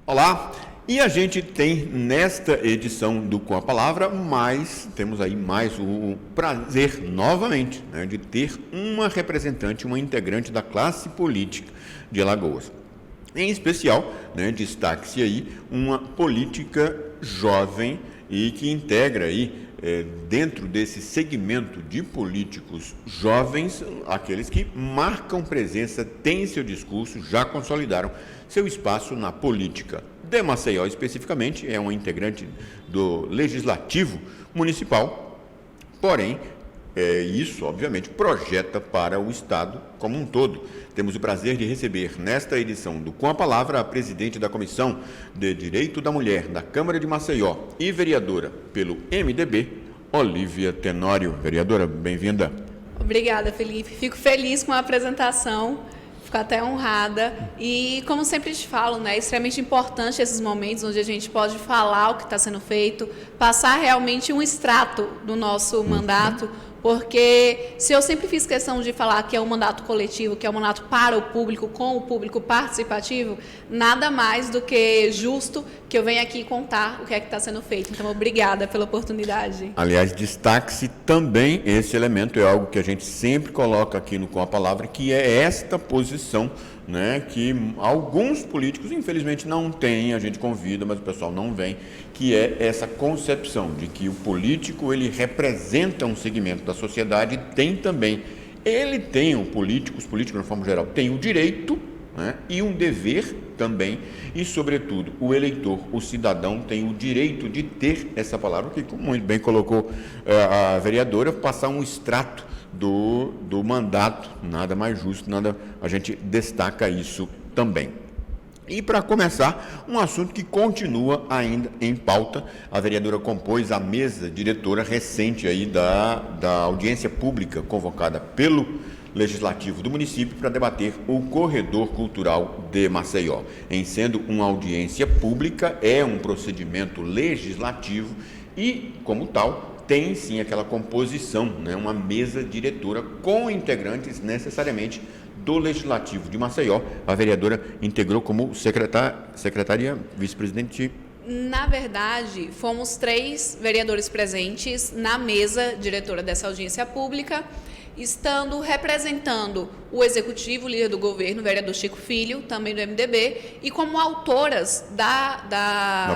Olá, e a gente tem nesta edição do Com a Palavra, temos aí mais o prazer novamente, né, de ter uma representante, uma integrante da classe política de Alagoas. Em especial, né, destaque-se aí uma política jovem e que integra aí dentro desse segmento de políticos jovens, aqueles que marcam presença, têm seu discurso, já consolidaram seu espaço na política. De Maceió, especificamente, é uma integrante do Legislativo Municipal, porém, isso, obviamente, projeta para o Estado como um todo. Temos o prazer de receber, nesta edição do Com a Palavra, a presidente da Comissão de Direito da Mulher da Câmara de Maceió e vereadora pelo MDB, Olívia Tenório. Vereadora, bem-vinda. Obrigada, Felipe. Fico feliz com a apresentação, fico até honrada. E, como sempre te falo, né, é extremamente importante esses momentos onde a gente pode falar o que está sendo feito, passar realmente um extrato do nosso mandato, porque se eu sempre fiz questão de falar que é um mandato coletivo, que é um mandato para o público, com o público participativo, nada mais do que justo que eu venha aqui contar o que é que está sendo feito. Então, obrigada pela oportunidade. Aliás, destaque-se também esse elemento, é algo que a gente sempre coloca aqui no Com a Palavra, que é esta posição, né, que alguns políticos, infelizmente, não têm, a gente convida, mas o pessoal não vem, que é essa concepção de que o político, ele representa um segmento da sociedade, os políticos, de forma geral, têm o direito, né, e um dever também, e, sobretudo, o eleitor, o cidadão, tem o direito de ter essa palavra, que, como muito bem colocou a vereadora, passar um extrato do mandato, nada mais justo, a gente destaca isso também. E, para começar, um assunto que continua ainda em pauta, a vereadora compôs a mesa diretora recente aí da audiência pública convocada pelo Legislativo do município para debater o Corredor Cultural de Maceió. Em sendo uma audiência pública, é um procedimento legislativo e, como tal, tem sim aquela composição, né, uma mesa diretora com integrantes necessariamente do Legislativo de Maceió. A vereadora integrou como secretária, vice-presidente. Na verdade, fomos 3 vereadores presentes na mesa diretora dessa audiência pública, estando representando o Executivo, líder do governo, o vereador Chico Filho, também do MDB, e como autoras da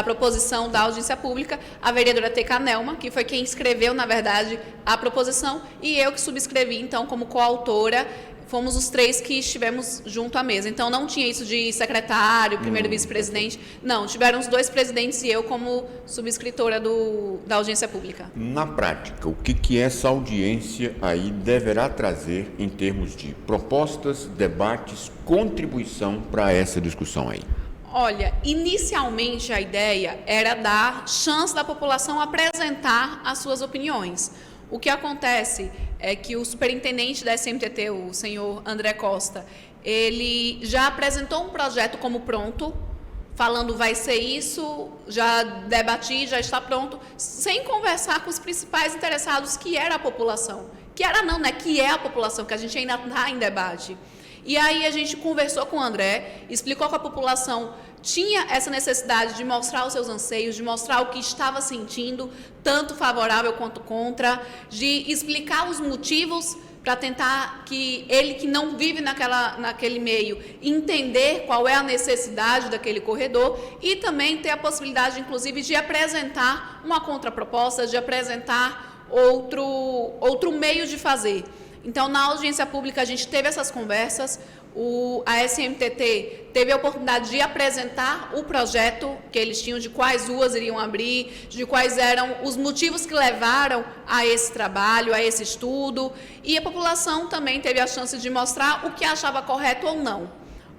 proposição da audiência pública, a vereadora Teca Nelma, que foi quem escreveu, na verdade, a proposição, e eu que subscrevi, então, como coautora. Fomos os 3 que estivemos junto à mesa. Então, não tinha isso de secretário, primeiro vice-presidente. Não, tiveram os 2 presidentes e eu como subscritora da audiência pública. Na prática, o que essa audiência aí deverá trazer em termos de propostas, debates, contribuição para essa discussão aí? Olha, inicialmente a ideia era dar chance da população apresentar as suas opiniões. O que acontece é que o superintendente da SMTT, o senhor André Costa, ele já apresentou um projeto como pronto, falando vai ser isso, já debati, já está pronto, sem conversar com os principais interessados, que era a população. Que era não, né? Que é a população, que a gente ainda está em debate. E aí a gente conversou com o André, explicou que a população tinha essa necessidade de mostrar os seus anseios, de mostrar o que estava sentindo, tanto favorável quanto contra, de explicar os motivos para tentar que ele, que não vive naquele meio, entender qual é a necessidade daquele corredor e também ter a possibilidade, inclusive, de apresentar uma contraproposta, de apresentar outro meio de fazer. Então, na audiência pública, a gente teve essas conversas, a SMTT teve a oportunidade de apresentar o projeto que eles tinham, de quais ruas iriam abrir, de quais eram os motivos que levaram a esse trabalho, a esse estudo, e a população também teve a chance de mostrar o que achava correto ou não.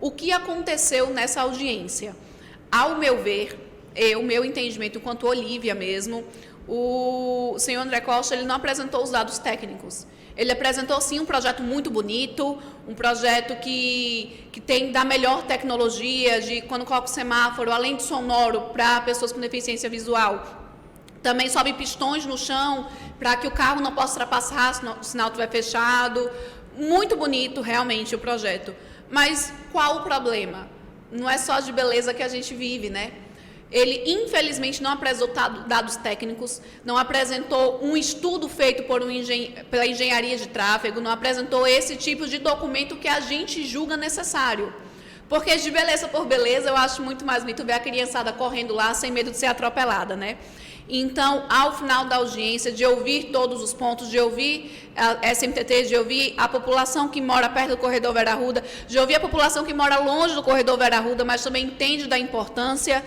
O que aconteceu nessa audiência? Ao meu ver, o meu entendimento, enquanto Olívia mesmo, o senhor André Costa, ele não apresentou os dados técnicos. Ele apresentou, sim, um projeto muito bonito, um projeto que tem da melhor tecnologia, de quando coloca o semáforo, além de sonoro, para pessoas com deficiência visual, também sobe pistões no chão, para que o carro não possa ultrapassar se o sinal estiver fechado. Muito bonito, realmente, o projeto. Mas qual o problema? não é só de beleza que a gente vive, né? Ele, infelizmente, não apresentou dados técnicos, não apresentou um estudo feito pela engenharia de tráfego, não apresentou esse tipo de documento que a gente julga necessário. Porque de beleza por beleza, eu acho muito mais bonito ver a criançada correndo lá sem medo de ser atropelada, né? Então, ao final da audiência, de ouvir todos os pontos, de ouvir a SMTT, de ouvir a população que mora perto do corredor Vera Arruda, de ouvir a população que mora longe do corredor Vera Arruda, mas também entende da importância,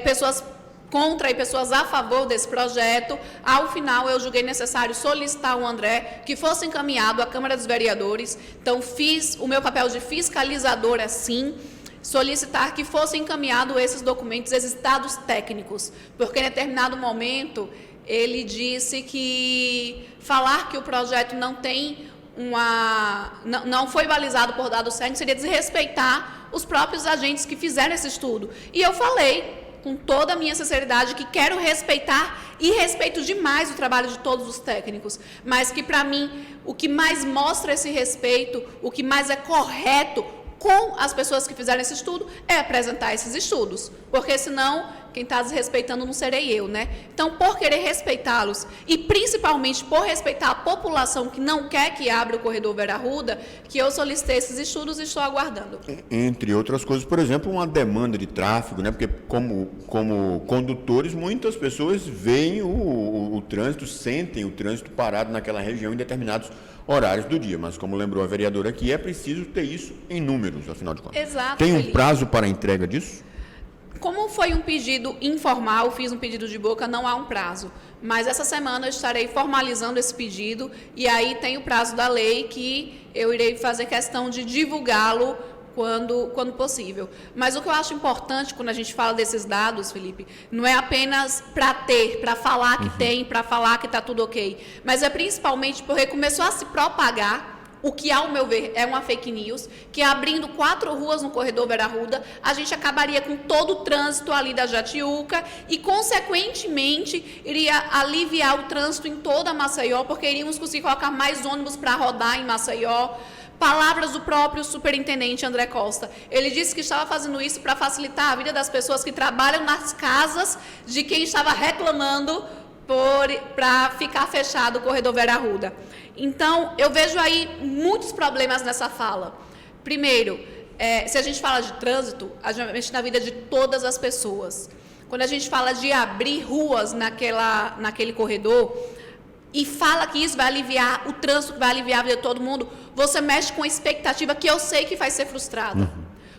pessoas contra e pessoas a favor desse projeto, ao final eu julguei necessário solicitar ao André que fosse encaminhado à Câmara dos Vereadores. Então, fiz o meu papel de fiscalizadora, sim, solicitar que fossem encaminhados esses documentos, esses dados técnicos, porque em determinado momento ele disse que falar que o projeto não tem não foi balizado por dados técnicos seria desrespeitar os próprios agentes que fizeram esse estudo. E eu falei com toda a minha sinceridade que quero respeitar e respeito demais o trabalho de todos os técnicos, mas que para mim o que mais mostra esse respeito, o que mais é correto com as pessoas que fizeram esse estudo, é apresentar esses estudos, porque senão quem está desrespeitando não serei eu, né? Então, por querer respeitá-los e principalmente por respeitar a população que não quer que abra o corredor Vera Arruda, que eu solicitei esses estudos e estou aguardando. Entre outras coisas, por exemplo, uma demanda de tráfego, né? Porque como condutores, muitas pessoas veem o trânsito, sentem o trânsito parado naquela região em determinados horários do dia, mas como lembrou a vereadora aqui, é preciso ter isso em números, afinal de contas. Exato. Tem um Felipe. prazo para a entrega disso? Como foi um pedido informal, fiz um pedido de boca, não há um prazo. Mas essa semana eu estarei formalizando esse pedido e aí tem o prazo da lei que eu irei fazer questão de divulgá-lo quando possível. Mas o que eu acho importante quando a gente fala desses dados, Felipe, não é apenas para falar que tem, para falar que está tudo ok, mas é principalmente porque começou a se propagar o que, ao meu ver, é uma fake news, que abrindo 4 ruas no corredor Vera Arruda, a gente acabaria com todo o trânsito ali da Jatiuca e, consequentemente, iria aliviar o trânsito em toda Maceió, porque iríamos conseguir colocar mais ônibus para rodar em Maceió. Palavras do próprio superintendente André Costa. Ele disse que estava fazendo isso para facilitar a vida das pessoas que trabalham nas casas de quem estava reclamando para ficar fechado o corredor Vera Arruda. Então, eu vejo aí muitos problemas nessa fala. Primeiro, se a gente fala de trânsito, a gente mexe na vida de todas as pessoas. Quando a gente fala de abrir ruas naquele corredor e fala que isso vai aliviar o trânsito, que vai aliviar a vida de todo mundo, você mexe com a expectativa que eu sei que vai ser frustrada.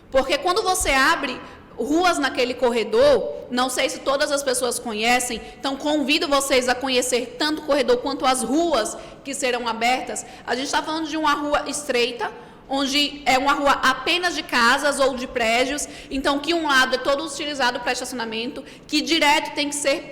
Porque quando você abre ruas naquele corredor, não sei se todas as pessoas conhecem, então convido vocês a conhecer tanto o corredor quanto as ruas que serão abertas. A gente está falando de uma rua estreita, onde é uma rua apenas de casas ou de prédios, então que um lado é todo utilizado para estacionamento, que direto tem que ser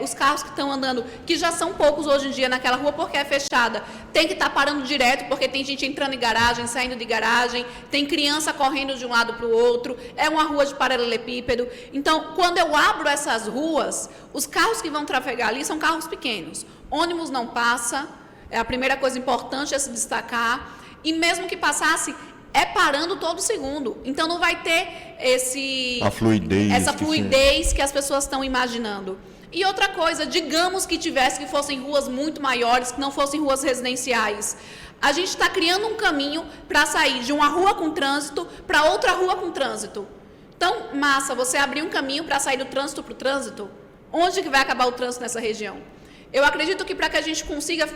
os carros que estão andando, que já são poucos hoje em dia naquela rua porque é fechada, tem que estar parando direto porque tem gente entrando em garagem, saindo de garagem, tem criança correndo de um lado para o outro, é uma rua de paralelepípedo. Então, quando eu abro essas ruas, os carros que vão trafegar ali são carros pequenos, ônibus não passa, é a primeira coisa importante a se destacar. E mesmo que passasse, é parando todo segundo. Então, não vai ter essa fluidez que as pessoas estão imaginando. E outra coisa, digamos que fossem ruas muito maiores, que não fossem ruas residenciais. A gente está criando um caminho para sair de uma rua com trânsito para outra rua com trânsito. Então, massa, você abrir um caminho para sair do trânsito para o trânsito? Onde que vai acabar o trânsito nessa região? Eu acredito que para que a gente consiga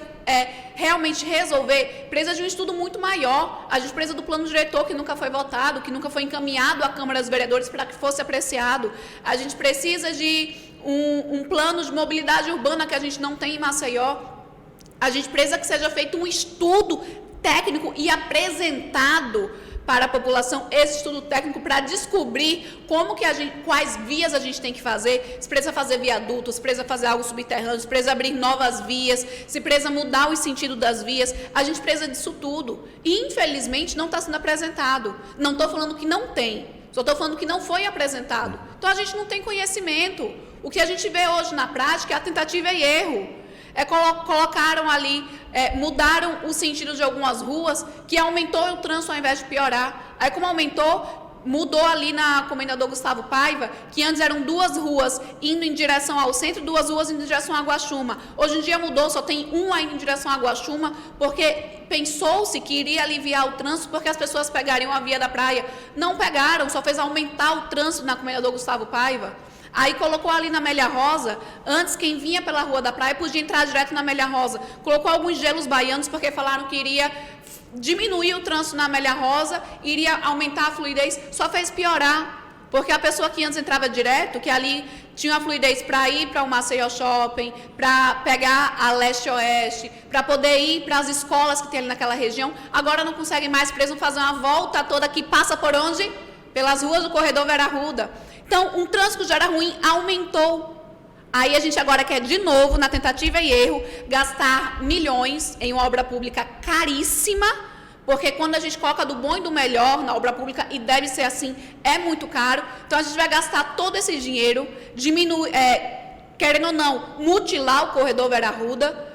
realmente resolver, precisa de um estudo muito maior. A gente precisa do plano diretor que nunca foi votado, que nunca foi encaminhado à Câmara dos Vereadores para que fosse apreciado. A gente precisa de um plano de mobilidade urbana que a gente não tem em Maceió. A gente precisa que seja feito um estudo técnico e apresentado para a população esse estudo técnico para descobrir quais vias a gente tem que fazer, se precisa fazer viadutos, se precisa fazer algo subterrâneo, se precisa abrir novas vias, se precisa mudar o sentido das vias, a gente precisa disso tudo. E, infelizmente, não está sendo apresentado. Não estou falando que não tem, só estou falando que não foi apresentado. Então, a gente não tem conhecimento. O que a gente vê hoje na prática é a tentativa e erro. Colocaram ali, mudaram o sentido de algumas ruas, que aumentou o trânsito ao invés de piorar. Aí, como aumentou, mudou ali na Comendador Gustavo Paiva, que antes eram 2 ruas indo em direção ao centro, 2 ruas indo em direção à Guaxuma. Hoje em dia mudou, só tem uma indo em direção à Guaxuma, porque pensou-se que iria aliviar o trânsito, porque as pessoas pegariam a via da praia. Não pegaram, só fez aumentar o trânsito na Comendador Gustavo Paiva. Aí colocou ali na Amélia Rosa, antes quem vinha pela Rua da Praia podia entrar direto na Amélia Rosa. Colocou alguns gelos baianos, porque falaram que iria diminuir o trânsito na Amélia Rosa, iria aumentar a fluidez, só fez piorar, porque a pessoa que antes entrava direto, que ali tinha uma fluidez para ir para o Maceió Shopping, para pegar a leste-oeste, para poder ir para as escolas que tem ali naquela região, agora não consegue mais, precisam fazer uma volta toda que passa por onde? Pelas ruas do Corredor Vera Arruda. Então, um trânsito já era ruim, aumentou. Aí a gente agora quer, de novo, na tentativa e erro, gastar milhões em uma obra pública caríssima, porque quando a gente coloca do bom e do melhor na obra pública, e deve ser assim, é muito caro. Então, a gente vai gastar todo esse dinheiro, querendo ou não, mutilar o Corredor Vera Arruda,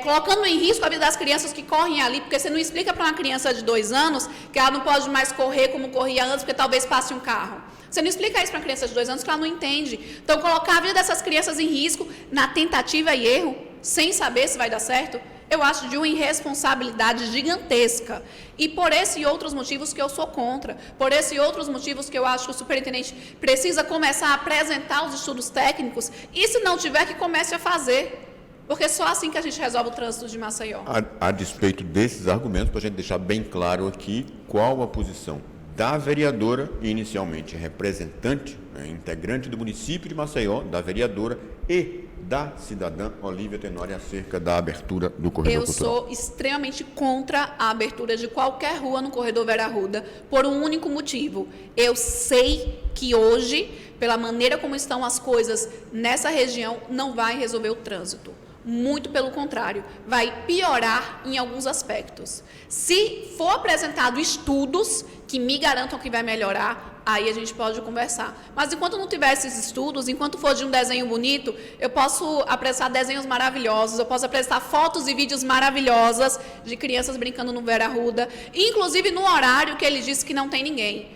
colocando em risco a vida das crianças que correm ali, porque você não explica para uma criança de 2 anos que ela não pode mais correr como corria antes, porque talvez passe um carro. Você não explica isso para uma criança de 2 anos que ela não entende. Então, colocar a vida dessas crianças em risco na tentativa e erro, sem saber se vai dar certo, eu acho de uma irresponsabilidade gigantesca. E por esse e outros motivos que eu sou contra, por esse e outros motivos que eu acho que o superintendente precisa começar a apresentar os estudos técnicos, e se não tiver, que comece a fazer. Porque é só assim que a gente resolve o trânsito de Maceió. A despeito desses argumentos, para a gente deixar bem claro aqui qual a posição da vereadora, inicialmente representante, integrante do município de Maceió, da vereadora e da cidadã Olívia Tenório acerca da abertura do corredor cultural. Eu sou extremamente contra a abertura de qualquer rua no Corredor Vera Arruda, por um único motivo. Eu sei que hoje, pela maneira como estão as coisas nessa região, não vai resolver o trânsito. Muito pelo contrário, vai piorar em alguns aspectos. Se for apresentado estudos que me garantam que vai melhorar, aí a gente pode conversar. Mas enquanto não tiver esses estudos, enquanto for de um desenho bonito, eu posso apresentar desenhos maravilhosos, eu posso apresentar fotos e vídeos maravilhosas de crianças brincando no Vera Arruda, inclusive no horário que ele disse que não tem ninguém.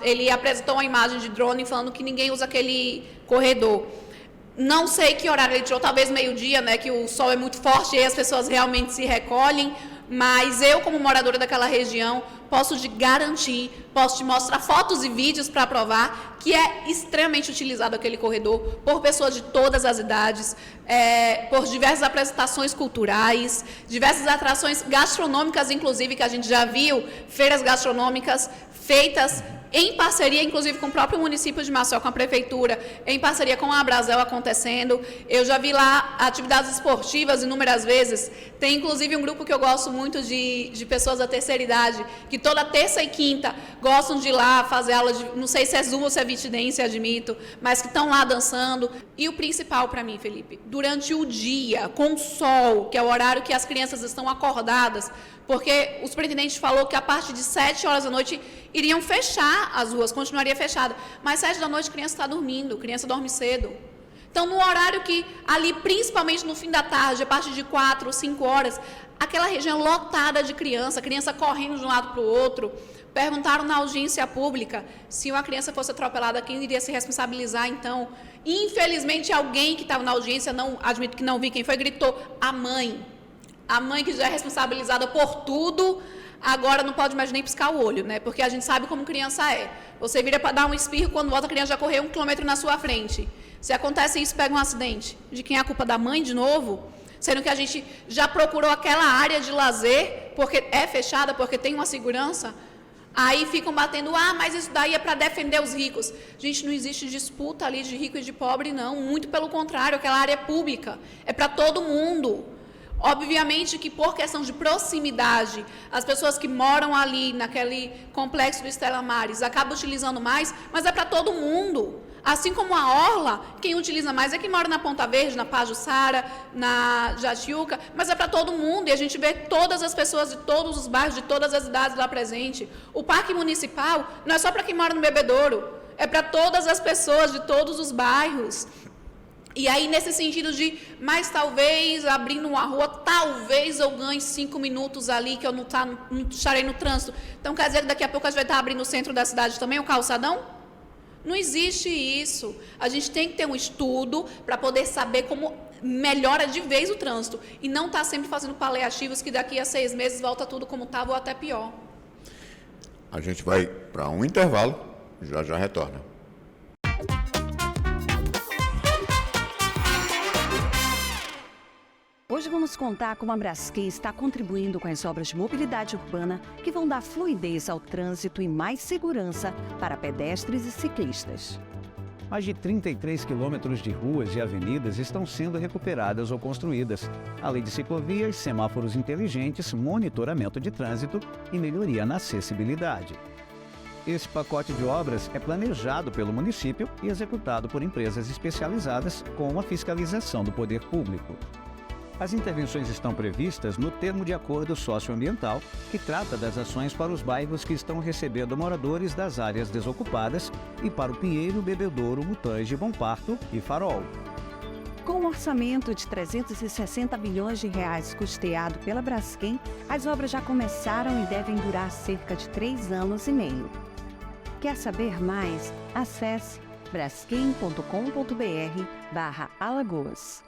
Ele apresentou uma imagem de drone falando que ninguém usa aquele corredor. Não sei que horário ele tirou, talvez meio-dia, né, que o sol é muito forte e as pessoas realmente se recolhem, mas eu, como moradora daquela região, posso te garantir, posso te mostrar fotos e vídeos para provar que é extremamente utilizado aquele corredor por pessoas de todas as idades, por diversas apresentações culturais, diversas atrações gastronômicas, inclusive, que a gente já viu, feiras gastronômicas feitas em parceria, inclusive, com o próprio município de Maceió, com a prefeitura, em parceria com a Abrazel acontecendo. Eu já vi lá atividades esportivas inúmeras vezes. Tem, inclusive, um grupo que eu gosto muito de pessoas da terceira idade, que toda terça e quinta gostam de ir lá fazer aula de, não sei se é zumba ou se é vitidência, admito, mas que estão lá dançando. E o principal para mim, Felipe, durante o dia, com o sol, que é o horário que as crianças estão acordadas, porque o superintendente falou que a partir de 7 horas da noite iriam fechar as ruas, continuaria fechada. Mas 7 da noite a criança está dormindo, a criança dorme cedo. Então, no horário que ali, principalmente no fim da tarde, a partir de 4 ou 5 horas, aquela região lotada de criança correndo de um lado para o outro. Perguntaram na audiência pública se uma criança fosse atropelada, quem iria se responsabilizar, então. Infelizmente, alguém que estava na audiência, não admito que não vi quem foi, gritou, a mãe. A mãe que já é responsabilizada por tudo, agora não pode mais nem piscar o olho, né? Porque a gente sabe como criança é. Você vira para dar um espirro, quando volta a criança já correu 1 quilômetro na sua frente. Se acontece isso, pega um acidente. De quem é a culpa? Da mãe de novo? Sendo que a gente já procurou aquela área de lazer, porque é fechada, porque tem uma segurança. Aí ficam batendo, mas isso daí é para defender os ricos. Gente, não existe disputa ali de rico e de pobre, não. Muito pelo contrário, aquela área é pública. É para todo mundo. Obviamente que por questão de proximidade, as pessoas que moram ali naquele complexo do Estela Maris acabam utilizando mais, mas é para todo mundo. Assim como a orla, quem utiliza mais é quem mora na Ponta Verde, na Pajuçara, na Jatiuca, mas é para todo mundo, e a gente vê todas as pessoas de todos os bairros, de todas as idades lá presente. O Parque Municipal não é só para quem mora no Bebedouro, é para todas as pessoas de todos os bairros. E aí, nesse sentido de, mas talvez, abrindo uma rua, talvez eu ganhe 5 minutos ali, que eu não estarei no trânsito. Então, quer dizer que daqui a pouco a gente vai estar abrindo o centro da cidade também, o calçadão? Não existe isso. A gente tem que ter um estudo para poder saber como melhora de vez o trânsito. E não estar sempre fazendo paliativos que daqui a 6 meses volta tudo como estava ou até pior. A gente vai para um intervalo, já retorna. Hoje vamos contar como a Braskem está contribuindo com as obras de mobilidade urbana que vão dar fluidez ao trânsito e mais segurança para pedestres e ciclistas. Mais de 33 quilômetros de ruas e avenidas estão sendo recuperadas ou construídas, além de ciclovias, semáforos inteligentes, monitoramento de trânsito e melhoria na acessibilidade. Esse pacote de obras é planejado pelo município e executado por empresas especializadas com a fiscalização do poder público. As intervenções estão previstas no termo de acordo socioambiental, que trata das ações para os bairros que estão recebendo moradores das áreas desocupadas e para o Pinheiro, Bebedouro, Mutange, Bom Parto e Farol. Com um orçamento de 360 bilhões de reais custeado pela Braskem, as obras já começaram e devem durar cerca de 3 anos e meio. Quer saber mais? Acesse braskem.com.br/Alagoas.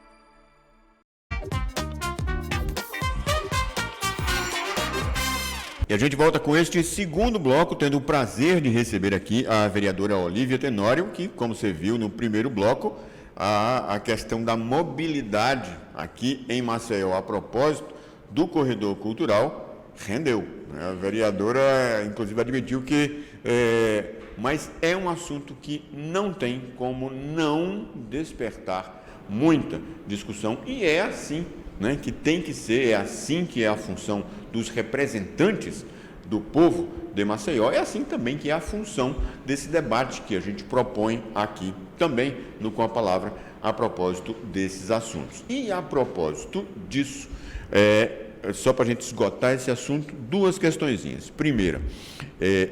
E a gente volta com este segundo bloco, tendo o prazer de receber aqui a vereadora Olívia Tenório, que, como você viu no primeiro bloco, a questão da mobilidade aqui em Maceió, a propósito do corredor cultural, rendeu. A vereadora, inclusive, admitiu que mas é um assunto que não tem como não despertar muita discussão, e é assim, né, que tem que ser, é assim que é a função dos representantes do povo de Maceió, é assim também que é a função desse debate que a gente propõe aqui também no Com a Palavra a propósito desses assuntos. E a propósito disso, só para a gente esgotar esse assunto, 2 questõezinhas. Primeira,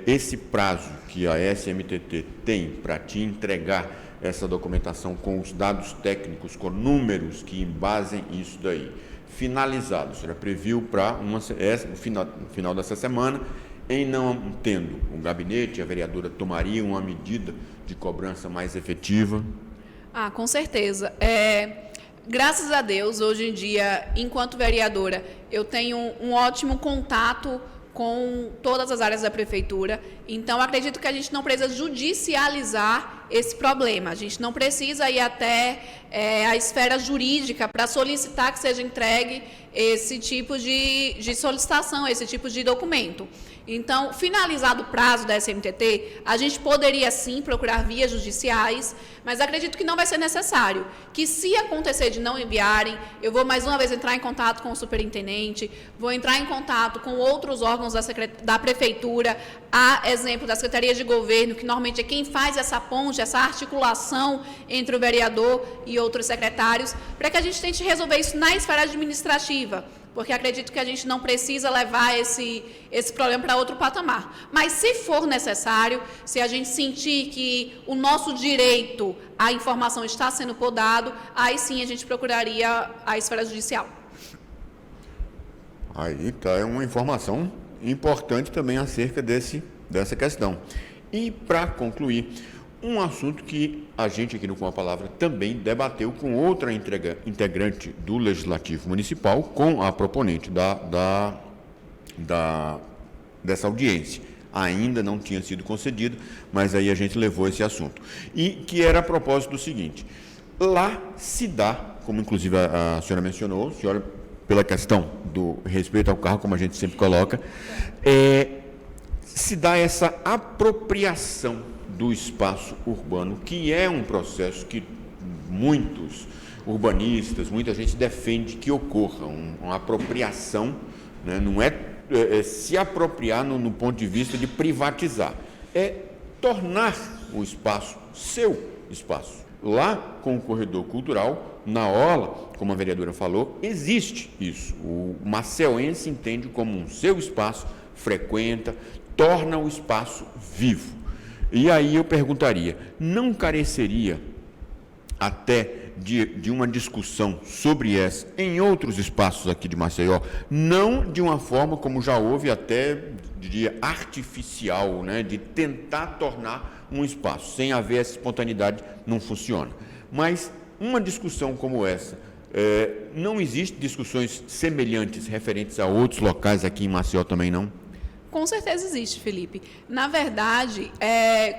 esse prazo que a SMTT tem para te entregar essa documentação com os dados técnicos, com números que embasem isso daí, finalizado, será previu para no final dessa semana, em não tendo o gabinete, a vereadora tomaria uma medida de cobrança mais efetiva? Com certeza. Graças a Deus, hoje em dia, enquanto vereadora, eu tenho um ótimo contato com todas as áreas da prefeitura, então acredito que a gente não precisa judicializar esse problema, a gente não precisa ir até a esfera jurídica para solicitar que seja entregue esse tipo de solicitação, esse tipo de documento. Então, finalizado o prazo da SMTT, a gente poderia sim procurar vias judiciais, mas acredito que não vai ser necessário, que se acontecer de não enviarem, eu vou mais uma vez entrar em contato com o superintendente, vou entrar em contato com outros órgãos da prefeitura, a exemplo da Secretaria de Governo, que normalmente é quem faz essa ponte, essa articulação entre o vereador e outros secretários, para que a gente tente resolver isso na esfera administrativa, porque acredito que a gente não precisa levar esse problema para outro patamar. Mas, se for necessário, se a gente sentir que o nosso direito à informação está sendo podado, aí sim a gente procuraria a esfera judicial. Aí está uma informação importante também acerca dessa questão. E, para concluir, um assunto que a gente aqui no Com a Palavra também debateu com outra integrante do Legislativo Municipal, com a proponente dessa audiência. Ainda não tinha sido concedido, mas aí a gente levou esse assunto. E que era a propósito do seguinte: lá se dá, como inclusive a senhora mencionou, senhora, pela questão do respeito ao carro, como a gente sempre coloca, se dá essa apropriação do espaço urbano, que é um processo que muitos urbanistas, muita gente defende que ocorra, uma apropriação, né? Não é se apropriar no ponto de vista de privatizar, é tornar o espaço seu espaço. Lá com o corredor cultural, na orla, como a vereadora falou, existe isso. O maceuense entende como um seu espaço, frequenta, torna o espaço vivo. E aí eu perguntaria, não careceria até de uma discussão sobre essa em outros espaços aqui de Maceió, não de uma forma como já houve até, diria, artificial, né, de tentar tornar um espaço. Sem haver essa espontaneidade, não funciona. Mas uma discussão como essa, não existem discussões semelhantes referentes a outros locais aqui em Maceió também, não? Com certeza existe, Felipe. Na verdade,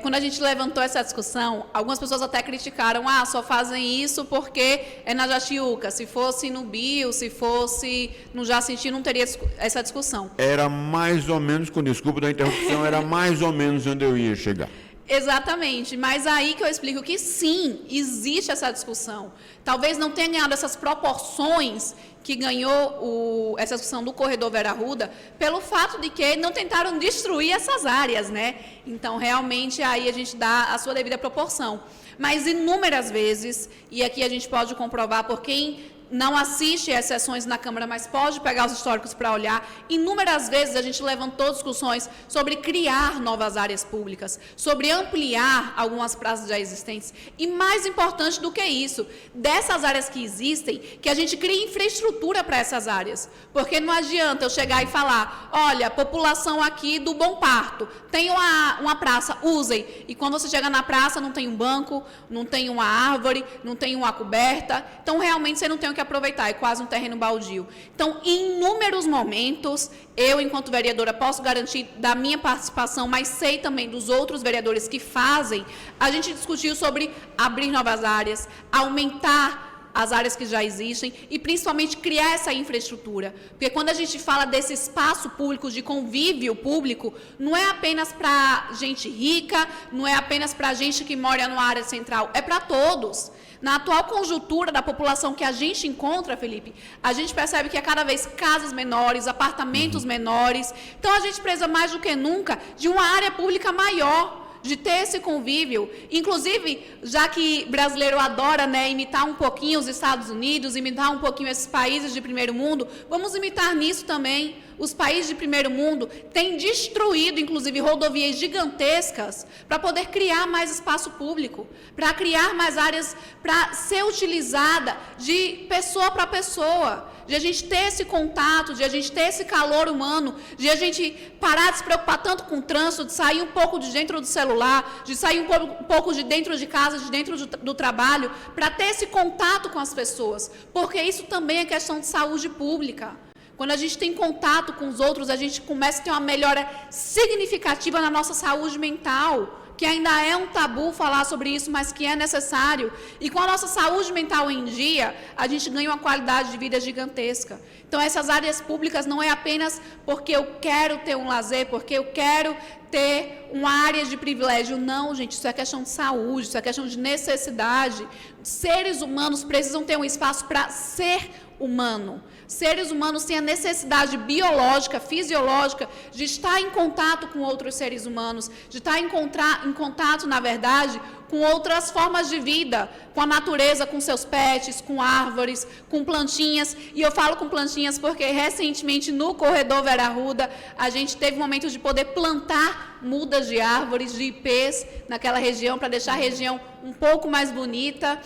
quando a gente levantou essa discussão, algumas pessoas até criticaram, só fazem isso porque é na Jatiuca. Se fosse no Bio, se fosse no Jacinti, não teria essa discussão. Era mais ou menos, com desculpa da interrupção, era mais ou menos onde eu ia chegar. Exatamente, mas aí que eu explico que sim, existe essa discussão. Talvez não tenha ganhado essas proporções que ganhou essa discussão do corredor Vera Arruda, pelo fato de que não tentaram destruir essas áreas, né? Então, realmente, aí a gente dá a sua devida proporção. Mas, inúmeras vezes, e aqui a gente pode comprovar por quem não assiste às sessões na Câmara, mas pode pegar os históricos para olhar. Inúmeras vezes a gente levantou discussões sobre criar novas áreas públicas, sobre ampliar algumas praças já existentes. E mais importante do que isso, dessas áreas que existem, que a gente crie infraestrutura para essas áreas. Porque não adianta eu chegar e falar, olha, população aqui do Bom Parto, tem uma praça, usem. E quando você chega na praça, não tem um banco, não tem uma árvore, não tem uma coberta. Então, realmente, você não tem o que aproveitar, é quase um terreno baldio. Então, em inúmeros momentos, eu, enquanto vereadora, posso garantir da minha participação, mas sei também dos outros vereadores que fazem, a gente discutiu sobre abrir novas áreas, aumentar as áreas que já existem e, principalmente, criar essa infraestrutura. Porque quando a gente fala desse espaço público, de convívio público, não é apenas para gente rica, não é apenas para gente que mora numa área central, é para todos. Na atual conjuntura da população que a gente encontra, Felipe, a gente percebe que é cada vez casas menores, apartamentos menores. Então, a gente precisa mais do que nunca de uma área pública maior, de ter esse convívio. Inclusive, já que brasileiro adora, né, imitar um pouquinho os Estados Unidos, imitar um pouquinho esses países de primeiro mundo, vamos imitar nisso também. Os países de primeiro mundo têm destruído, inclusive, rodovias gigantescas para poder criar mais espaço público, para criar mais áreas para ser utilizada de pessoa para pessoa, de a gente ter esse contato, de a gente ter esse calor humano, de a gente parar de se preocupar tanto com o trânsito, de sair um pouco de dentro do celular, de sair um pouco de dentro de casa, de dentro do trabalho, para ter esse contato com as pessoas, porque isso também é questão de saúde pública. Quando a gente tem contato com os outros, a gente começa a ter uma melhora significativa na nossa saúde mental, que ainda é um tabu falar sobre isso, mas que é necessário. E com a nossa saúde mental em dia, a gente ganha uma qualidade de vida gigantesca. Então, essas áreas públicas não é apenas porque eu quero ter um lazer, porque eu quero ter uma área de privilégio. Não, gente, isso é questão de saúde, isso é questão de necessidade. Seres humanos precisam ter um espaço para ser humano. Seres humanos têm a necessidade biológica, fisiológica, de estar em contato com outros seres humanos, de estar em contato, na verdade, com outras formas de vida, com a natureza, com seus pets, com árvores, com plantinhas. E eu falo com plantinhas porque, recentemente, no corredor Vera Arruda, a gente teve um momento de poder plantar mudas de árvores, de ipês, naquela região, para deixar a região um pouco mais bonita.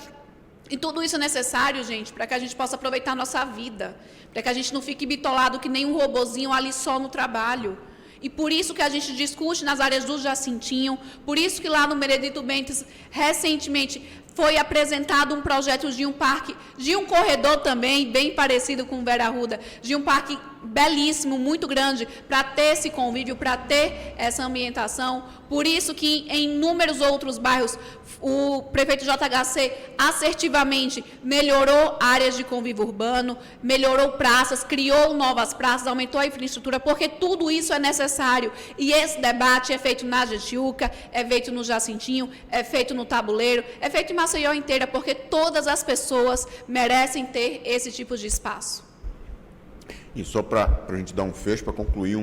E tudo isso é necessário, gente, para que a gente possa aproveitar a nossa vida, para que a gente não fique bitolado que nem um robozinho ali só no trabalho. E por isso que a gente discute nas áreas do Jacintinho, por isso que lá no Benedito Bentes, recentemente, foi apresentado um projeto de um parque, de um corredor também, bem parecido com o Vera Arruda, de um parque belíssimo, muito grande, para ter esse convívio, para ter essa ambientação. Por isso que em inúmeros outros bairros, o prefeito JHC assertivamente melhorou áreas de convívio urbano, melhorou praças, criou novas praças, aumentou a infraestrutura, porque tudo isso é necessário. E esse debate é feito na Jatiuca, é feito no Jacintinho, é feito no Tabuleiro, é feito em Maceió inteira, porque todas as pessoas merecem ter esse tipo de espaço. E só para a gente dar um fecho, para concluir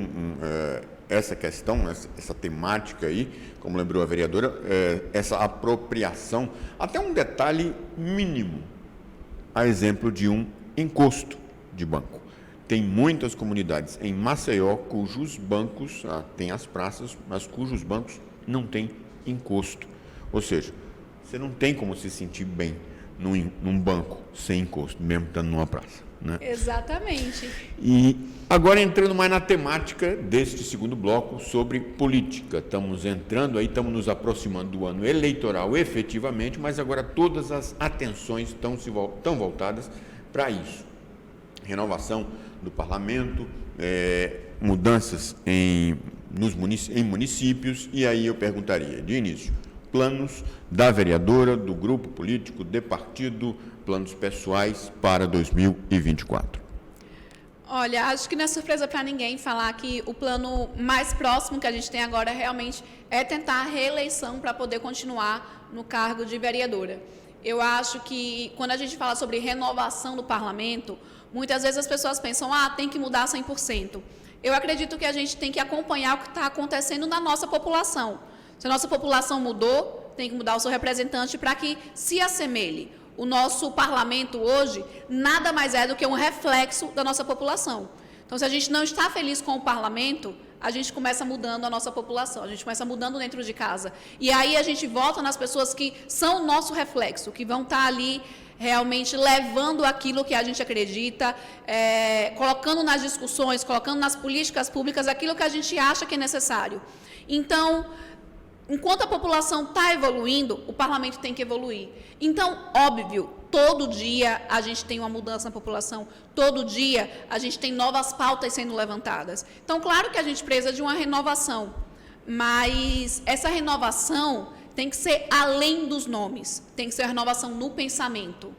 essa questão, essa temática aí, como lembrou a vereadora, essa apropriação, até um detalhe mínimo, a exemplo de um encosto de banco. Tem muitas comunidades em Maceió cujos bancos, tem as praças, mas cujos bancos não têm encosto. Ou seja, você não tem como se sentir bem. num banco sem encosto, mesmo estando numa praça, né? Exatamente. E agora entrando mais na temática deste segundo bloco sobre política. Estamos estamos nos aproximando do ano eleitoral efetivamente, mas agora todas as atenções estão voltadas para isso. Renovação do parlamento, mudanças em municípios, e aí eu perguntaria, de início, planos da vereadora, do grupo político, de partido, planos pessoais para 2024. Olha, acho que não é surpresa para ninguém falar que o plano mais próximo que a gente tem agora realmente é tentar a reeleição para poder continuar no cargo de vereadora. Eu acho que quando a gente fala sobre renovação do parlamento, muitas vezes as pessoas pensam, tem que mudar 100%. Eu acredito que a gente tem que acompanhar o que está acontecendo na nossa população. Se a nossa população mudou, tem que mudar o seu representante para que se assemelhe. O nosso parlamento hoje nada mais é do que um reflexo da nossa população. Então, se a gente não está feliz com o parlamento, a gente começa mudando a nossa população, a gente começa mudando dentro de casa. E aí a gente volta nas pessoas que são o nosso reflexo, que vão estar ali realmente levando aquilo que a gente acredita, colocando nas discussões, colocando nas políticas públicas aquilo que a gente acha que é necessário. Então, enquanto a população está evoluindo, o parlamento tem que evoluir. Então, óbvio, todo dia a gente tem uma mudança na população, todo dia a gente tem novas pautas sendo levantadas. Então, claro que a gente precisa de uma renovação, mas essa renovação tem que ser além dos nomes, tem que ser a renovação no pensamento.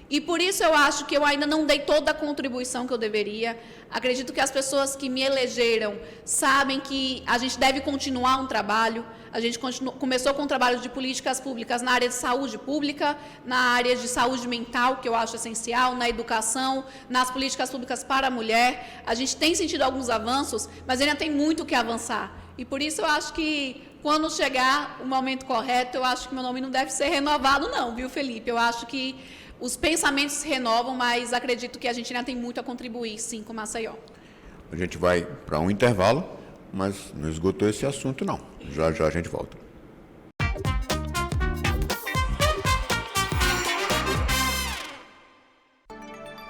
E por isso eu acho que eu ainda não dei toda a contribuição que eu deveria. Acredito que as pessoas que me elegeram sabem que a gente deve continuar um trabalho. A gente começou com um trabalho de políticas públicas na área de saúde pública, na área de saúde mental, que eu acho essencial, na educação, nas políticas públicas para a mulher. A gente tem sentido alguns avanços, mas ainda tem muito que avançar. E por isso eu acho que quando chegar o momento correto, eu acho que meu nome não deve ser renovado não, viu, Felipe? Eu acho que os pensamentos se renovam, mas acredito que a gente ainda tem muito a contribuir, sim, com Maceió. A gente vai para um intervalo, mas não esgotou esse assunto, não. Já já a gente volta.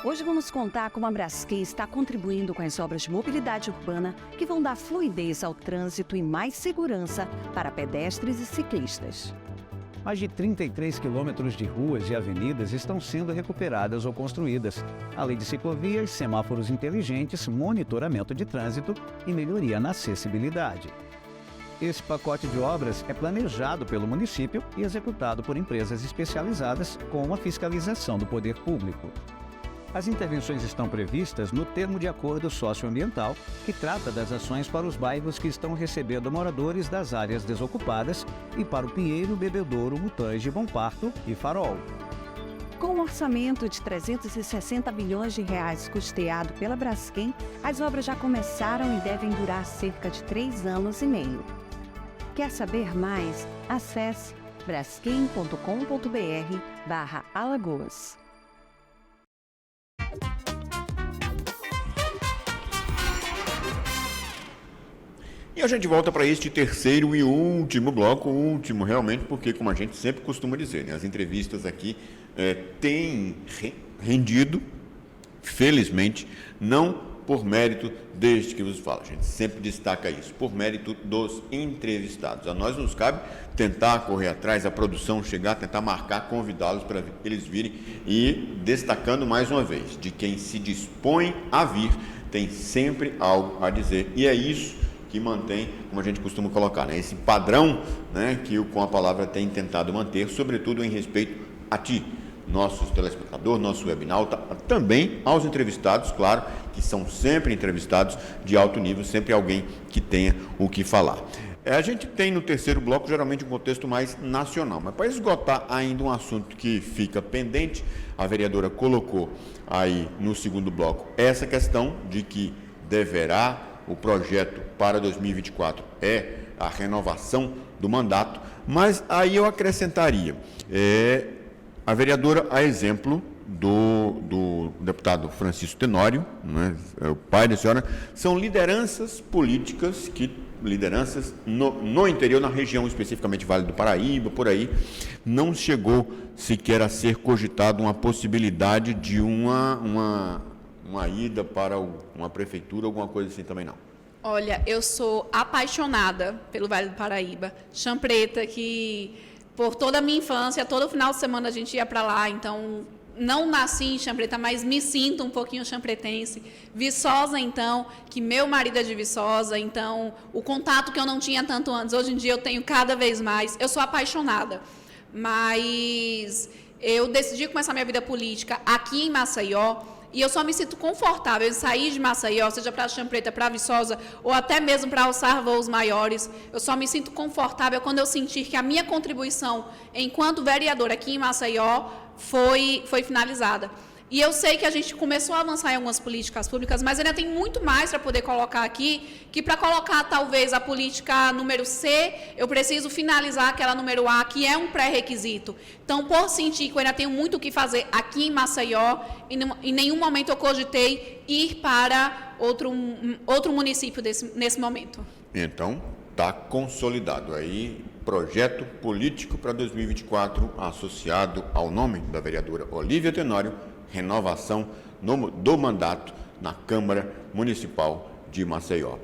Hoje vamos contar como a Braskem está contribuindo com as obras de mobilidade urbana que vão dar fluidez ao trânsito e mais segurança para pedestres e ciclistas. Mais de 33 quilômetros de ruas e avenidas estão sendo recuperadas ou construídas, além de ciclovias, semáforos inteligentes, monitoramento de trânsito e melhoria na acessibilidade. Esse pacote de obras é planejado pelo município e executado por empresas especializadas com a fiscalização do poder público. As intervenções estão previstas no termo de acordo socioambiental, que trata das ações para os bairros que estão recebendo moradores das áreas desocupadas e para o Pinheiro, Bebedouro, Mutange, Bom Parto e Farol. Com um orçamento de 360 bilhões de reais custeado pela Braskem, as obras já começaram e devem durar cerca de 3 anos e meio. Quer saber mais? Acesse braskem.com.br/Alagoas. E a gente volta para este terceiro e último bloco, último realmente, porque, como a gente sempre costuma dizer, né, as entrevistas aqui têm rendido, felizmente, não por mérito deste que vos falo, a gente sempre destaca isso, por mérito dos entrevistados. A nós nos cabe tentar correr atrás, a produção chegar, tentar marcar, convidá-los para eles virem e destacando mais uma vez, de quem se dispõe a vir, tem sempre algo a dizer, e é isso que mantém, como a gente costuma colocar, né, esse padrão, né, que o Com a Palavra tem tentado manter, sobretudo em respeito a ti, nossos telespectadores, nosso webinauta, também aos entrevistados, claro, que são sempre entrevistados de alto nível, sempre alguém que tenha o que falar. A gente tem no terceiro bloco, geralmente, um contexto mais nacional, mas para esgotar ainda um assunto que fica pendente, a vereadora colocou aí no segundo bloco essa questão de que deverá o projeto para 2024 é a renovação do mandato, mas aí eu acrescentaria, a vereadora, a exemplo do deputado Francisco Tenório, né, o pai da senhora, são lideranças políticas, lideranças no interior, na região especificamente Vale do Paraíba, por aí, não chegou sequer a ser cogitado uma possibilidade de uma ida para uma prefeitura, alguma coisa assim também não. Olha, eu sou apaixonada pelo Vale do Paraíba. Chã Preta, que por toda a minha infância, todo final de semana a gente ia para lá, então não nasci em Chã Preta, mas me sinto um pouquinho champretense. Viçosa, então, que meu marido é de Viçosa, então o contato que eu não tinha tanto antes, hoje em dia eu tenho cada vez mais. Eu sou apaixonada, mas eu decidi começar minha vida política aqui em Maceió. E eu só me sinto confortável em sair de Maceió, seja para Chã Preta, para Viçosa, ou até mesmo para alçar voos maiores. Eu só me sinto confortável quando eu sentir que a minha contribuição enquanto vereadora aqui em Maceió foi finalizada. E eu sei que a gente começou a avançar em algumas políticas públicas, mas ainda tem muito mais para poder colocar aqui, que para colocar talvez a política número C, eu preciso finalizar aquela número A, que é um pré-requisito. Então, por sentir que eu ainda tenho muito o que fazer aqui em Maceió, em nenhum momento eu cogitei ir para outro município nesse momento. Então, está consolidado aí projeto político para 2024 associado ao nome da vereadora Olívia Tenório, renovação do mandato na Câmara Municipal de Maceió.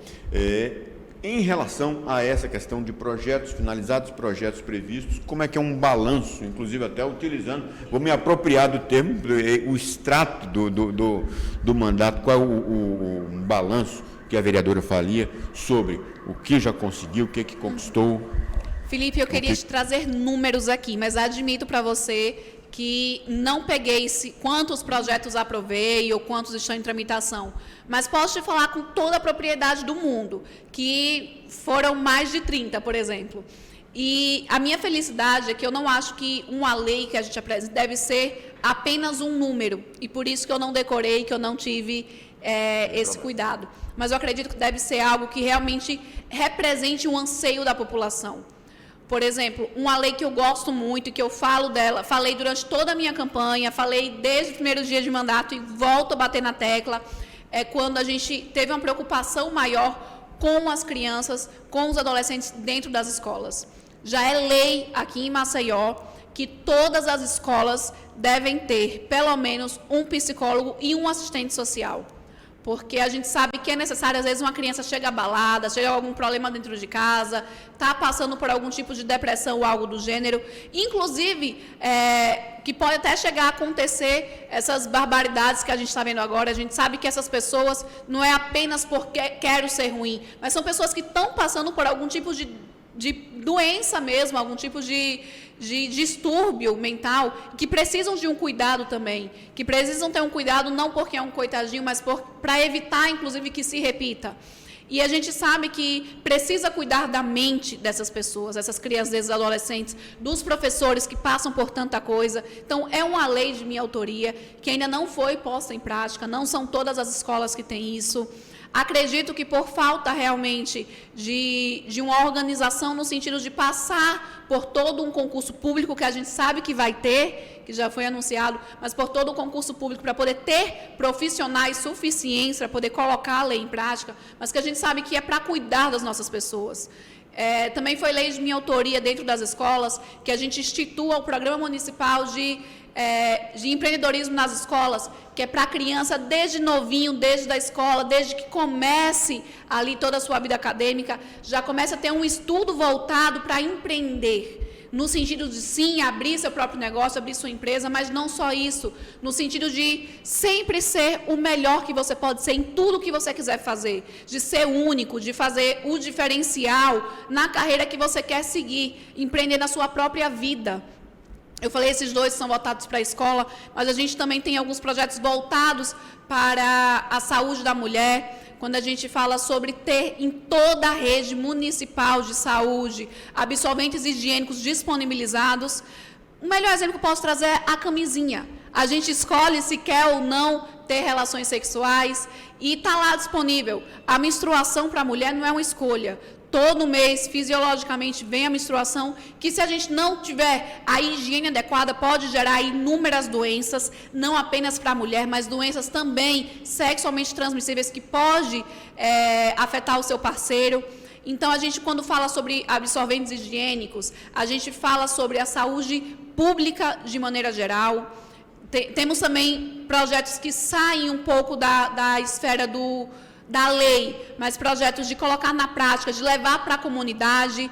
Em relação a essa questão de projetos finalizados, projetos previstos, como é que é um balanço, inclusive até utilizando, vou me apropriar do termo, o extrato do mandato, qual é o balanço que a vereadora faria sobre o que já conseguiu, o que conquistou? Felipe, eu queria te trazer números aqui, mas admito para você que não peguei quantos projetos aprovei ou quantos estão em tramitação, mas posso te falar com toda a propriedade do mundo, que foram mais de 30, por exemplo. E a minha felicidade é que eu não acho que uma lei que a gente apresenta deve ser apenas um número, e por isso que eu não decorei, que eu não tive esse cuidado. Mas eu acredito que deve ser algo que realmente represente um anseio da população. Por exemplo, uma lei que eu gosto muito e que eu falo dela, falei durante toda a minha campanha, falei desde o primeiro dia de mandato e volto a bater na tecla, é quando a gente teve uma preocupação maior com as crianças, com os adolescentes dentro das escolas. Já é lei aqui em Maceió que todas as escolas devem ter pelo menos um psicólogo e um assistente social. Porque a gente sabe que é necessário, às vezes, uma criança chega abalada, chega com algum problema dentro de casa, está passando por algum tipo de depressão ou algo do gênero. Inclusive, que pode até chegar a acontecer essas barbaridades que a gente está vendo agora. A gente sabe que essas pessoas não é apenas porque quero ser ruim, mas são pessoas que estão passando por algum tipo de doença mesmo, algum tipo de distúrbio mental, que precisam de um cuidado também, que precisam ter um cuidado não porque é um coitadinho, mas para evitar, inclusive, que se repita. E a gente sabe que precisa cuidar da mente dessas pessoas, dessas crianças, desses adolescentes, dos professores que passam por tanta coisa. Então, é uma lei de minha autoria, que ainda não foi posta em prática, não são todas as escolas que têm isso. Acredito que por falta realmente de uma organização no sentido de passar por todo um concurso público que a gente sabe que vai ter, que já foi anunciado, mas por todo o concurso público para poder ter profissionais suficientes para poder colocar a lei em prática, mas que a gente sabe que é para cuidar das nossas pessoas. Também foi lei de minha autoria dentro das escolas que a gente institua o Programa Municipal de empreendedorismo nas escolas, que é para a criança desde novinho, desde a escola, desde que comece ali toda a sua vida acadêmica, já começa a ter um estudo voltado para empreender, no sentido de sim, abrir seu próprio negócio, abrir sua empresa, mas não só isso, no sentido de sempre ser o melhor que você pode ser em tudo que você quiser fazer, de ser único, de fazer o diferencial na carreira que você quer seguir, empreender na sua própria vida. Eu falei, esses dois são voltados para a escola, mas a gente também tem alguns projetos voltados para a saúde da mulher, quando a gente fala sobre ter em toda a rede municipal de saúde absorventes higiênicos disponibilizados. O melhor exemplo que eu posso trazer é a camisinha. A gente escolhe se quer ou não ter relações sexuais e está lá disponível. A menstruação para a mulher não é uma escolha. todo mês, fisiologicamente, vem a menstruação, que se a gente não tiver a higiene adequada, pode gerar inúmeras doenças, não apenas para a mulher, mas doenças também sexualmente transmissíveis, que pode afetar o seu parceiro. Então, a gente, quando fala sobre absorventes higiênicos, a gente fala sobre a saúde pública de maneira geral. Temos também projetos que saem um pouco da esfera da lei, mas projetos de colocar na prática, de levar para a comunidade,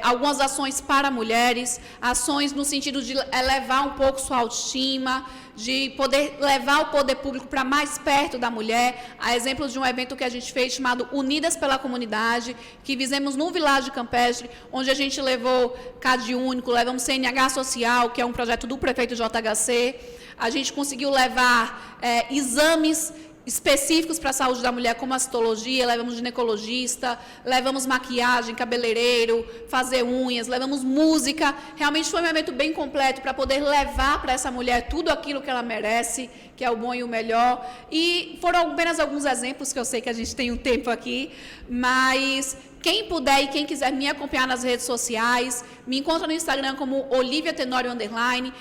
algumas ações para mulheres, ações no sentido de elevar um pouco sua autoestima, de poder levar o poder público para mais perto da mulher, a exemplo de um evento que a gente fez chamado Unidas pela Comunidade, que fizemos no Világio Campestre, onde a gente levou CAD único, levamos CNH Social, que é um projeto do prefeito JHC, a gente conseguiu levar exames específicos para a saúde da mulher, como a citologia, levamos ginecologista, levamos maquiagem, cabeleireiro, fazer unhas, levamos música. Realmente foi um evento bem completo para poder levar para essa mulher tudo aquilo que ela merece, que é o bom e o melhor. E foram apenas alguns exemplos, que eu sei que a gente tem um tempo aqui, mas quem puder e quem quiser me acompanhar nas redes sociais, me encontra no Instagram como Olivia Tenório _.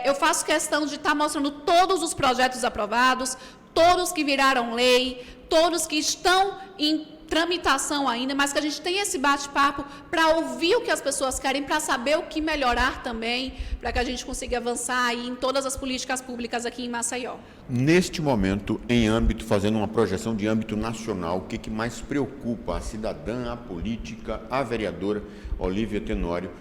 Eu faço questão de estar mostrando todos os projetos aprovados, todos que viraram lei, todos que estão em tramitação ainda, mas que a gente tem esse bate-papo para ouvir o que as pessoas querem, para saber o que melhorar também, para que a gente consiga avançar aí em todas as políticas públicas aqui em Maceió. Neste momento, fazendo uma projeção de âmbito nacional, o que mais preocupa a cidadã, a política, a vereadora Olivia Tenório,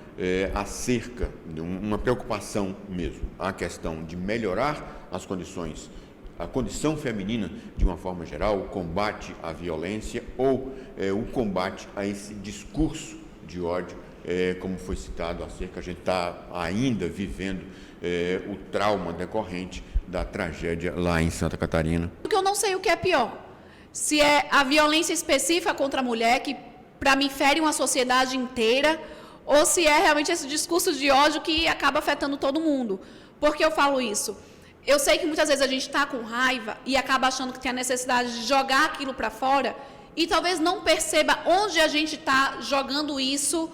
acerca de uma preocupação mesmo, a questão de melhorar as condições, a condição feminina de uma forma geral, o combate à violência ou o combate a esse discurso de ódio, como foi citado acerca, a gente está ainda vivendo o trauma decorrente da tragédia lá em Santa Catarina. Porque eu não sei o que é pior, se é a violência específica contra a mulher, que para mim fere uma sociedade inteira, ou se é realmente esse discurso de ódio que acaba afetando todo mundo. Por que eu falo isso? Eu sei que muitas vezes a gente está com raiva e acaba achando que tem a necessidade de jogar aquilo para fora e talvez não perceba onde a gente está jogando isso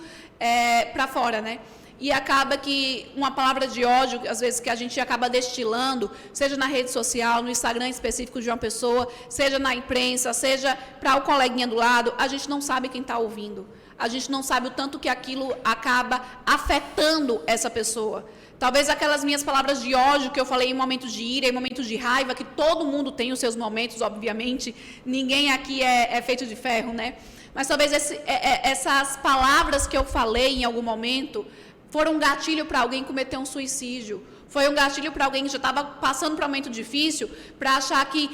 para fora, né? E acaba que uma palavra de ódio, às vezes, que a gente acaba destilando, seja na rede social, no Instagram específico de uma pessoa, seja na imprensa, seja para o coleguinha do lado, a gente não sabe quem está ouvindo. A gente não sabe o tanto que aquilo acaba afetando essa pessoa. Talvez aquelas minhas palavras de ódio que eu falei em momentos de ira, em momentos de raiva, que todo mundo tem os seus momentos, obviamente, ninguém aqui é feito de ferro, né? Mas talvez essas palavras que eu falei em algum momento foram um gatilho para alguém cometer um suicídio. Foi um gatilho para alguém que já estava passando por um momento difícil, para achar que,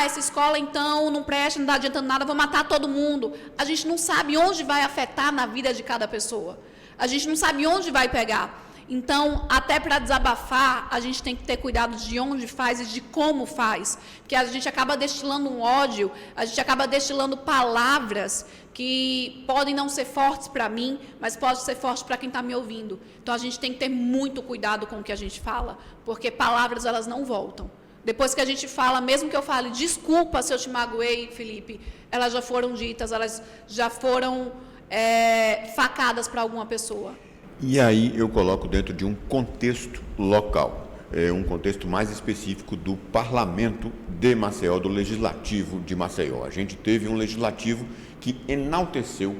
essa escola então não presta, não está adiantando nada, vou matar todo mundo. A gente não sabe onde vai afetar na vida de cada pessoa. A gente não sabe onde vai pegar. Então, até para desabafar, a gente tem que ter cuidado de onde faz e de como faz. Porque a gente acaba destilando um ódio, a gente acaba destilando palavras que podem não ser fortes para mim, mas podem ser fortes para quem está me ouvindo. Então, a gente tem que ter muito cuidado com o que a gente fala, porque palavras, elas não voltam. Depois que a gente fala, mesmo que eu fale, desculpa se eu te magoei, Felipe, elas já foram ditas, elas já foram facadas para alguma pessoa. E aí eu coloco dentro de um contexto local, um contexto mais específico do Parlamento de Maceió, do Legislativo de Maceió. A gente teve um legislativo que enalteceu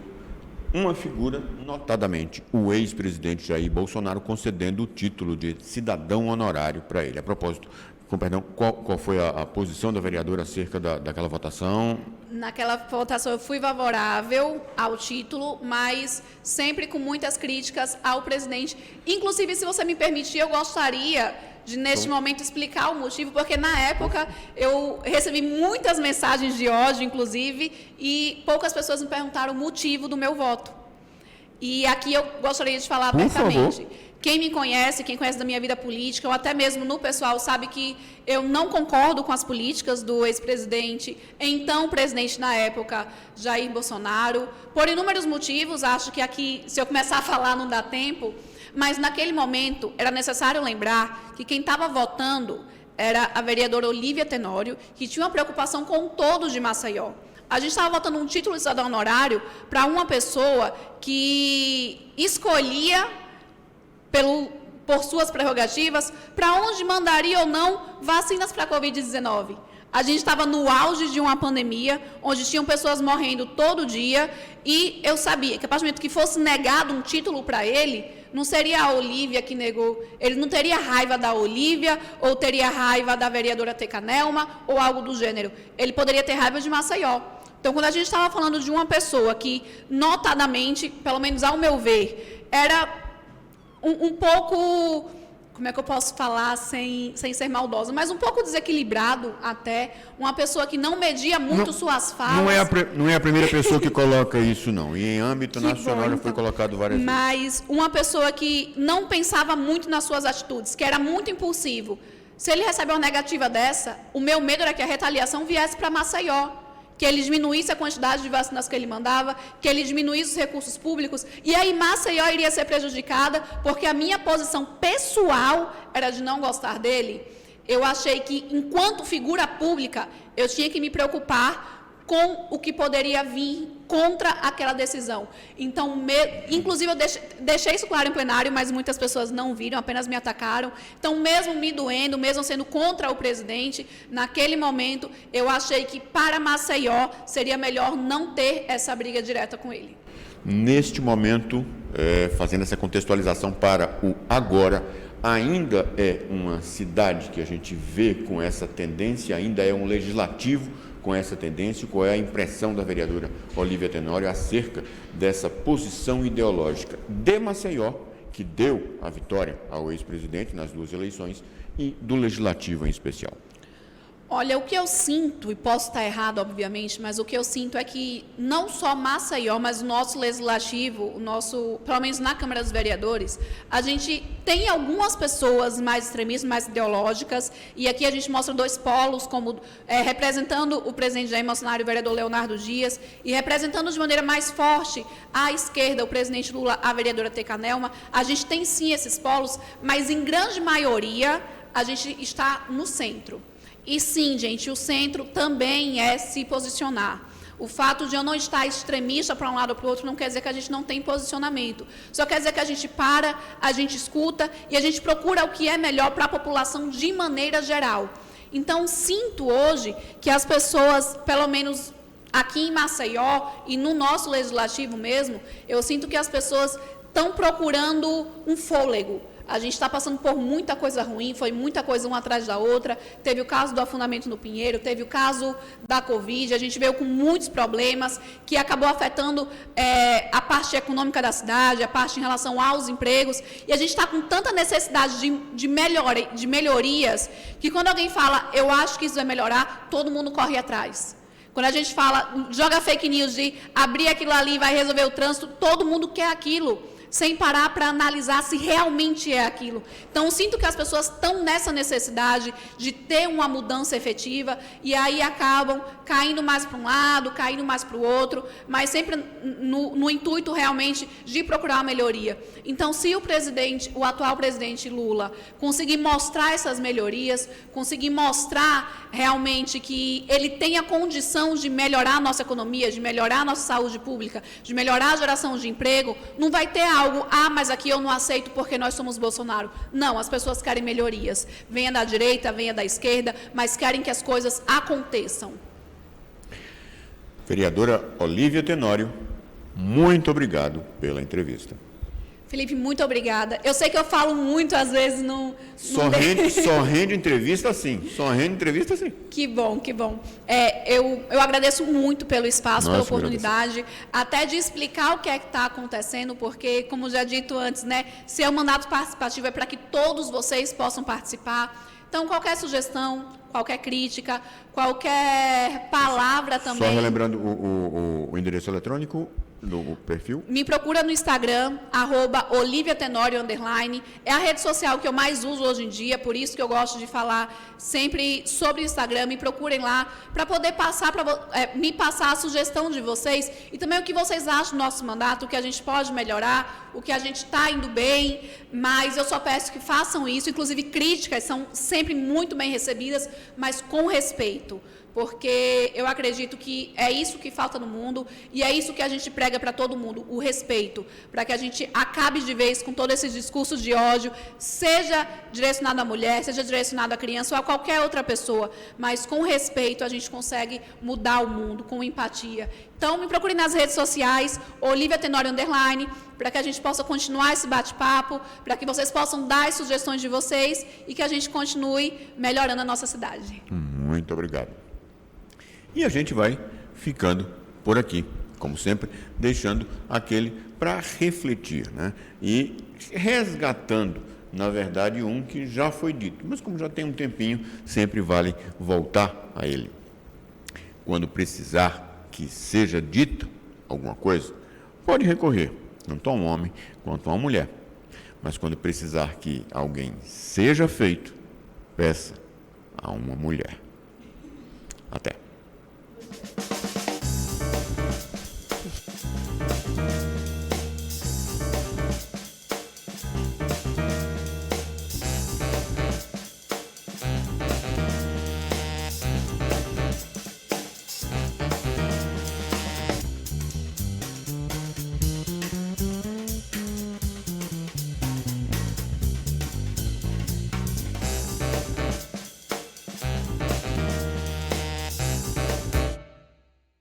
uma figura, notadamente o ex-presidente Jair Bolsonaro, concedendo o título de cidadão honorário para ele. A propósito, com perdão, qual foi a posição da vereadora acerca daquela votação? Naquela votação eu fui favorável ao título, mas sempre com muitas críticas ao presidente. Inclusive, se você me permitir, eu gostaria de, neste momento, explicar o motivo, porque na época eu recebi muitas mensagens de ódio, inclusive, e poucas pessoas me perguntaram o motivo do meu voto. E aqui eu gostaria de falar abertamente. Quem me conhece, quem conhece da minha vida política, ou até mesmo no pessoal, sabe que eu não concordo com as políticas do ex-presidente, então presidente na época, Jair Bolsonaro. Por inúmeros motivos, acho que aqui, se eu começar a falar, não dá tempo, mas naquele momento era necessário lembrar que quem estava votando era a vereadora Olivia Tenório, que tinha uma preocupação com todos de Maceió. A gente estava votando um título de cidadão honorário para uma pessoa que escolhia, por suas prerrogativas, para onde mandaria ou não vacinas para a Covid-19. A gente estava no auge de uma pandemia, onde tinham pessoas morrendo todo dia, e eu sabia que a partir do momento que fosse negado um título para ele, não seria a Olívia que negou, ele não teria raiva da Olívia, ou teria raiva da vereadora Teca Nelma, ou algo do gênero. Ele poderia ter raiva de Maceió. Então, quando a gente estava falando de uma pessoa que, notadamente, pelo menos ao meu ver, era um pouco, como é que eu posso falar sem ser maldosa, mas um pouco desequilibrado até, uma pessoa que não media muito suas falas. Não é a primeira pessoa que coloca isso, não. E em âmbito nacional já foi colocado várias vezes. Mas uma pessoa que não pensava muito nas suas atitudes, que era muito impulsivo. Se ele recebe uma negativa dessa, o meu medo era que a retaliação viesse para Maceió, que ele diminuísse a quantidade de vacinas que ele mandava, que ele diminuísse os recursos públicos, e aí Maceió iria ser prejudicada, porque a minha posição pessoal era de não gostar dele. Eu achei que, enquanto figura pública, eu tinha que me preocupar com o que poderia vir contra aquela decisão. Então, inclusive, eu deixei isso claro em plenário, mas muitas pessoas não viram, apenas me atacaram. Então, mesmo me doendo, mesmo sendo contra o presidente, naquele momento, eu achei que para Maceió seria melhor não ter essa briga direta com ele. Neste momento, fazendo essa contextualização para o agora, ainda é uma cidade que a gente vê com essa tendência, ainda é um legislativo com essa tendência. Qual é a impressão da vereadora Olívia Tenório acerca dessa posição ideológica de Maceió, que deu a vitória ao ex-presidente nas duas eleições, e do legislativo em especial? Olha, o que eu sinto, e posso estar errado, obviamente, mas o que eu sinto é que não só Maceió, mas o nosso legislativo, pelo menos na Câmara dos Vereadores, a gente tem algumas pessoas mais extremistas, mais ideológicas, e aqui a gente mostra dois polos, como representando o presidente Jair Bolsonaro e o vereador Leonardo Dias, e representando de maneira mais forte à esquerda, o presidente Lula, a vereadora Teca Nelma. A gente tem sim esses polos, mas em grande maioria a gente está no centro. E sim, gente, o centro também é se posicionar. O fato de eu não estar extremista para um lado ou para o outro não quer dizer que a gente não tem posicionamento. Só quer dizer que a gente para, a gente escuta e a gente procura o que é melhor para a população de maneira geral. Então, sinto hoje que as pessoas, pelo menos aqui em Maceió e no nosso legislativo mesmo, eu sinto que as pessoas estão procurando um fôlego. A gente está passando por muita coisa ruim, foi muita coisa uma atrás da outra. Teve o caso do afundamento no Pinheiro, teve o caso da Covid, a gente veio com muitos problemas que acabou afetando a parte econômica da cidade, a parte em relação aos empregos. E a gente está com tanta necessidade de melhorias, que quando alguém fala, eu acho que isso vai melhorar, todo mundo corre atrás. Quando a gente fala, joga fake news de abrir aquilo ali e vai resolver o trânsito, todo mundo quer aquilo, sem parar para analisar se realmente é aquilo. Então, eu sinto que as pessoas estão nessa necessidade de ter uma mudança efetiva e aí acabam caindo mais para um lado, caindo mais para o outro, mas sempre no intuito realmente de procurar uma melhoria. Então, se o atual presidente Lula conseguir mostrar essas melhorias, conseguir mostrar realmente que ele tem a condição de melhorar a nossa economia, de melhorar a nossa saúde pública, de melhorar a geração de emprego, não vai ter algo, mas aqui eu não aceito porque nós somos Bolsonaro. Não, as pessoas querem melhorias. Venha da direita, venha da esquerda, mas querem que as coisas aconteçam. Vereadora Olívia Tenório, muito obrigado pela entrevista. Felipe, muito obrigada. Eu sei que eu falo muito, às vezes, Só rende entrevista assim. Só rende entrevista assim. Que bom, que bom. Eu agradeço muito pelo espaço, pela oportunidade, até de explicar o que é que está acontecendo, porque, como já dito antes, né, ser um mandato participativo é para que todos vocês possam participar. Então, qualquer sugestão, qualquer crítica, qualquer palavra também. Só relembrando o endereço eletrônico do perfil? Me procura no Instagram, @OliviaTenório_. É a rede social que eu mais uso hoje em dia, por isso que eu gosto de falar sempre sobre o Instagram. Me procurem lá para poder me passar a sugestão de vocês e também o que vocês acham do nosso mandato, o que a gente pode melhorar, o que a gente está indo bem, mas eu só peço que façam isso. Inclusive, críticas são sempre muito bem recebidas, mas com respeito. porque eu acredito que é isso que falta no mundo e é isso que a gente prega para todo mundo, o respeito, para que a gente acabe de vez com todo esse discurso de ódio, seja direcionado à mulher, seja direcionado à criança ou a qualquer outra pessoa, mas com respeito a gente consegue mudar o mundo, com empatia. Então, me procure nas redes sociais, Olivia Tenório _, para que a gente possa continuar esse bate-papo, para que vocês possam dar as sugestões de vocês e que a gente continue melhorando a nossa cidade. Muito obrigado. E a gente vai ficando por aqui, como sempre, deixando aquele para refletir, né? E resgatando, na verdade, um que já foi dito, mas como já tem um tempinho, sempre vale voltar a ele. Quando precisar que seja dito alguma coisa, pode recorrer, tanto a um homem quanto a uma mulher. Mas quando precisar que alguém seja feito, peça a uma mulher. Até.